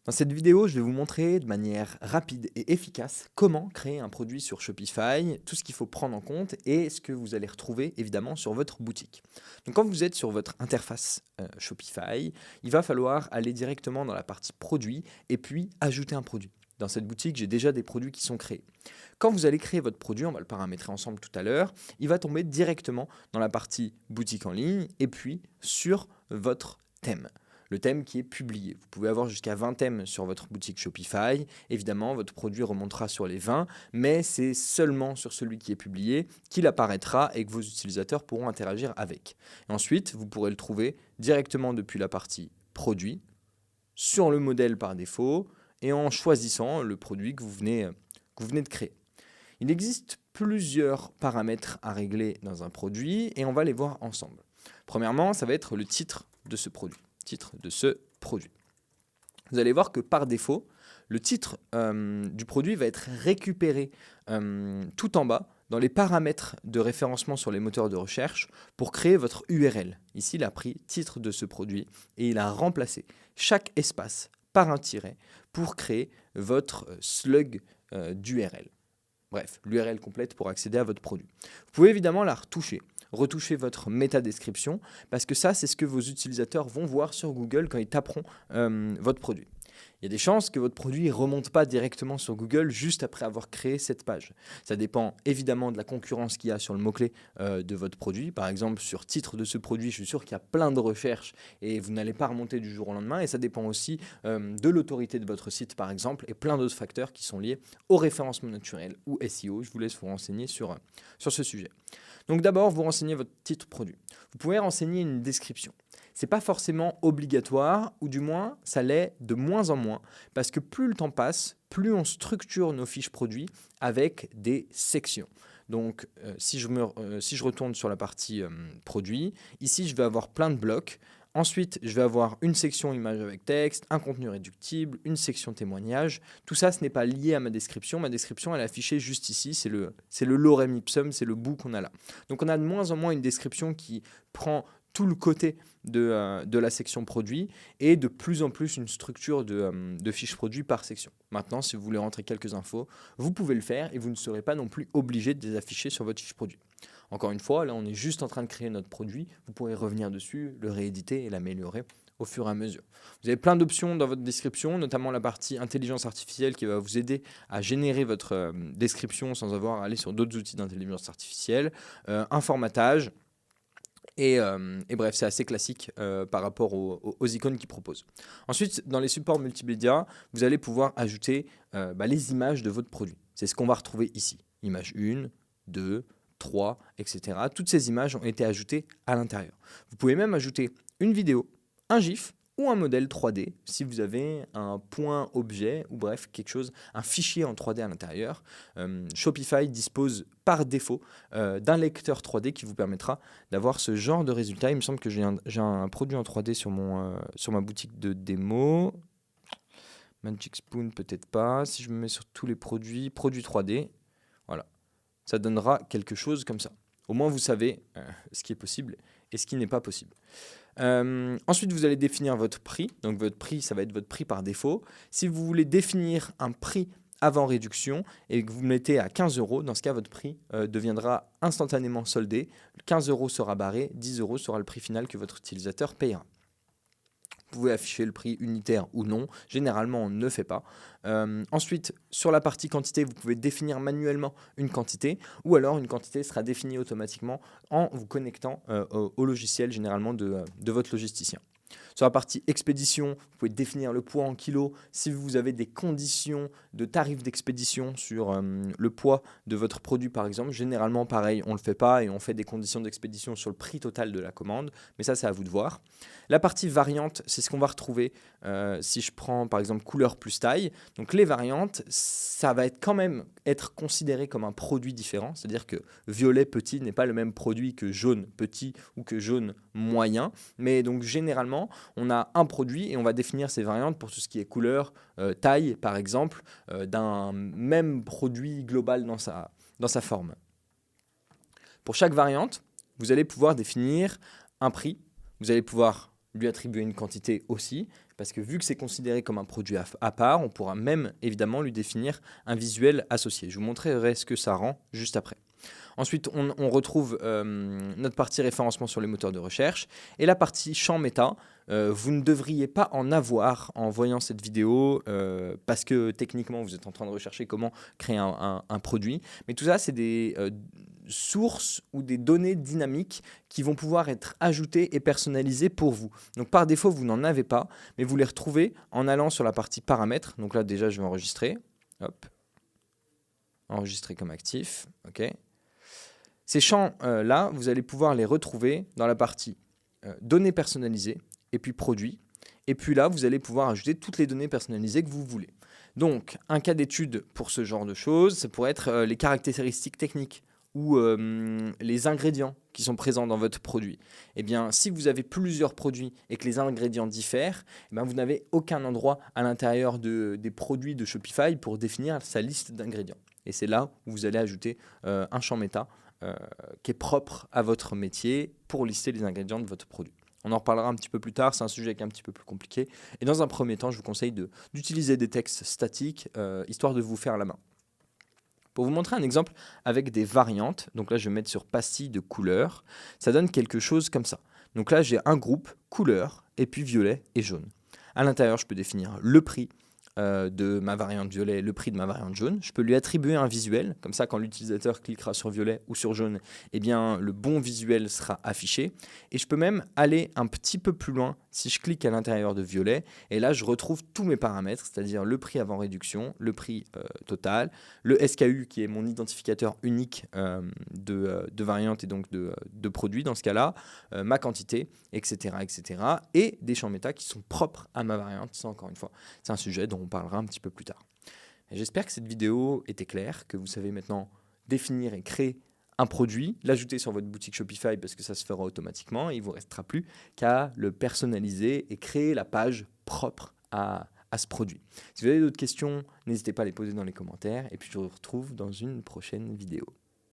Dans cette vidéo, je vais vous montrer de manière rapide et efficace comment créer un produit sur Shopify, tout ce qu'il faut prendre en compte et ce que vous allez retrouver évidemment sur votre boutique. Donc quand vous êtes sur votre interface Shopify, il va falloir aller directement dans la partie produit et puis ajouter un produit. Dans cette boutique, j'ai déjà des produits qui sont créés. Quand vous allez créer votre produit, on va le paramétrer ensemble tout à l'heure, il va tomber directement dans la partie boutique en ligne et puis sur votre thème. Le thème qui est publié. Vous pouvez avoir jusqu'à 20 thèmes sur votre boutique Shopify. Évidemment, votre produit remontera sur les 20, mais c'est seulement sur celui qui est publié qu'il apparaîtra et que vos utilisateurs pourront interagir avec. Et ensuite, vous pourrez le trouver directement depuis la partie produit, sur le modèle par défaut, et en choisissant le produit que vous venez de créer. Il existe plusieurs paramètres à régler dans un produit et on va les voir ensemble. Premièrement, ça va être le titre de ce produit. Vous allez voir que par défaut, le titre du produit va être récupéré tout en bas dans les paramètres de référencement sur les moteurs de recherche pour créer votre URL. Ici, il a pris titre de ce produit et il a remplacé chaque espace par un tiret pour créer votre slug d'URL. Bref, l'URL complète pour accéder à votre produit. Vous pouvez évidemment la retoucher votre métadescription, parce que ça, c'est ce que vos utilisateurs vont voir sur Google quand ils taperont votre produit. Il y a des chances que votre produit ne remonte pas directement sur Google juste après avoir créé cette page. Ça dépend évidemment de la concurrence qu'il y a sur le mot-clé de votre produit. Par exemple, sur titre de ce produit, je suis sûr qu'il y a plein de recherches et vous n'allez pas remonter du jour au lendemain. Et ça dépend aussi de l'autorité de votre site, par exemple, et plein d'autres facteurs qui sont liés au référencement naturel ou SEO. Je vous laisse vous renseigner sur ce sujet. Donc d'abord, vous renseignez votre titre produit. Vous pouvez renseigner une description. Ce n'est pas forcément obligatoire, ou du moins, ça l'est de moins en moins, parce que plus le temps passe, plus on structure nos fiches produits avec des sections. Donc, si je retourne sur la partie produit, ici, je vais avoir plein de blocs. Ensuite, je vais avoir une section image avec texte, un contenu réductible, une section témoignage. Tout ça, ce n'est pas lié à ma description. Ma description, elle est affichée juste ici. C'est le lorem ipsum, c'est le bout qu'on a là. Donc, on a de moins en moins une description qui prend tout le côté de la section produit et de plus en plus une structure de fiches produits par section. Maintenant, si vous voulez rentrer quelques infos, vous pouvez le faire et vous ne serez pas non plus obligé de les afficher sur votre fiche produit. Encore une fois, là, on est juste en train de créer notre produit. Vous pourrez revenir dessus, le rééditer et l'améliorer au fur et à mesure. Vous avez plein d'options dans votre description, notamment la partie intelligence artificielle qui va vous aider à générer votre description sans avoir à aller sur d'autres outils d'intelligence artificielle, un formatage. Et bref, c'est assez classique par rapport aux icônes qu'ils proposent. Ensuite, dans les supports multimédia, vous allez pouvoir ajouter les images de votre produit. C'est ce qu'on va retrouver ici. Image 1, 2, 3, etc. Toutes ces images ont été ajoutées à l'intérieur. Vous pouvez même ajouter une vidéo, un GIF ou un modèle 3D si vous avez un point objet ou bref quelque chose, un fichier en 3D à l'intérieur. Shopify dispose par défaut d'un lecteur 3D qui vous permettra d'avoir ce genre de résultat. Il me semble que j'ai un produit en 3D sur ma boutique de démo. Magic Spoon peut-être pas. Si je me mets sur tous les produits 3D, voilà, ça donnera quelque chose comme ça. Au moins vous savez ce qui est possible et ce qui n'est pas possible. Ensuite, vous allez définir votre prix. Donc, votre prix, ça va être votre prix par défaut. Si vous voulez définir un prix avant réduction et que vous mettez à 15 €, dans ce cas, votre prix deviendra instantanément soldé. 15 € sera barré, 10 € sera le prix final que votre utilisateur payera. Vous pouvez afficher le prix unitaire ou non. Généralement, on ne le fait pas. Ensuite, sur la partie quantité, vous pouvez définir manuellement une quantité ou alors une quantité sera définie automatiquement en vous connectant au logiciel généralement de votre logisticien. Sur la partie expédition, vous pouvez définir le poids en kilos. Si vous avez des conditions de tarifs d'expédition sur le poids de votre produit, par exemple, généralement, pareil, on ne le fait pas et on fait des conditions d'expédition sur le prix total de la commande. Mais ça, c'est à vous de voir. La partie variante, c'est ce qu'on va retrouver si je prends, par exemple, couleur plus taille. Donc, les variantes, ça va quand même être considéré comme un produit différent. C'est-à-dire que violet petit n'est pas le même produit que jaune petit ou que jaune moyen. Mais donc, généralement, on a un produit et on va définir ces variantes pour tout ce qui est couleur, taille par exemple, d'un même produit global dans sa forme. Pour chaque variante, vous allez pouvoir définir un prix, vous allez pouvoir lui attribuer une quantité aussi, Parce que vu que c'est considéré comme un produit à part, on pourra même évidemment lui définir un visuel associé. Je vous montrerai ce que ça rend juste après. Ensuite, on retrouve notre partie référencement sur les moteurs de recherche et la partie champ méta. Vous ne devriez pas en avoir en voyant cette vidéo parce que techniquement, vous êtes en train de rechercher comment créer un produit. Mais tout ça, c'est des sources ou des données dynamiques qui vont pouvoir être ajoutées et personnalisées pour vous. Donc par défaut, vous n'en avez pas, mais vous les retrouvez en allant sur la partie paramètres. Donc là, déjà, je vais enregistrer. Hop. Enregistrer comme actif. OK. Ces champs-là, vous allez pouvoir les retrouver dans la partie données personnalisées et puis produits. Et puis là, vous allez pouvoir ajouter toutes les données personnalisées que vous voulez. Donc, un cas d'étude pour ce genre de choses, ça pourrait être les caractéristiques techniques ou les ingrédients qui sont présents dans votre produit. Eh bien, si vous avez plusieurs produits et que les ingrédients diffèrent, eh bien, vous n'avez aucun endroit à l'intérieur des produits de Shopify pour définir sa liste d'ingrédients. Et c'est là où vous allez ajouter un champ méta qui est propre à votre métier pour lister les ingrédients de votre produit. On en reparlera un petit peu plus tard, c'est un sujet qui est un petit peu plus compliqué. Et dans un premier temps, je vous conseille d'utiliser des textes statiques, histoire de vous faire la main. Pour vous montrer un exemple avec des variantes, donc là je vais mettre sur pastille de couleur, ça donne quelque chose comme ça. Donc là j'ai un groupe couleur, et puis violet et jaune. À l'intérieur, je peux définir le prix de ma variante violet, le prix de ma variante jaune. Je peux lui attribuer un visuel, comme ça quand l'utilisateur cliquera sur violet ou sur jaune, eh bien le bon visuel sera affiché. Et je peux même aller un petit peu plus loin si je clique à l'intérieur de violet, et là je retrouve tous mes paramètres, c'est-à-dire le prix avant réduction, le prix total, le SKU qui est mon identificateur unique de variante et donc de produit dans ce cas-là, ma quantité, etc., etc. Et des champs méta qui sont propres à ma variante. Ça, encore une fois, c'est un sujet dont on parlera un petit peu plus tard. J'espère que cette vidéo était claire, que vous savez maintenant définir et créer un produit, l'ajouter sur votre boutique Shopify parce que ça se fera automatiquement et il ne vous restera plus qu'à le personnaliser et créer la page propre à ce produit. Si vous avez d'autres questions, n'hésitez pas à les poser dans les commentaires et puis je vous retrouve dans une prochaine vidéo.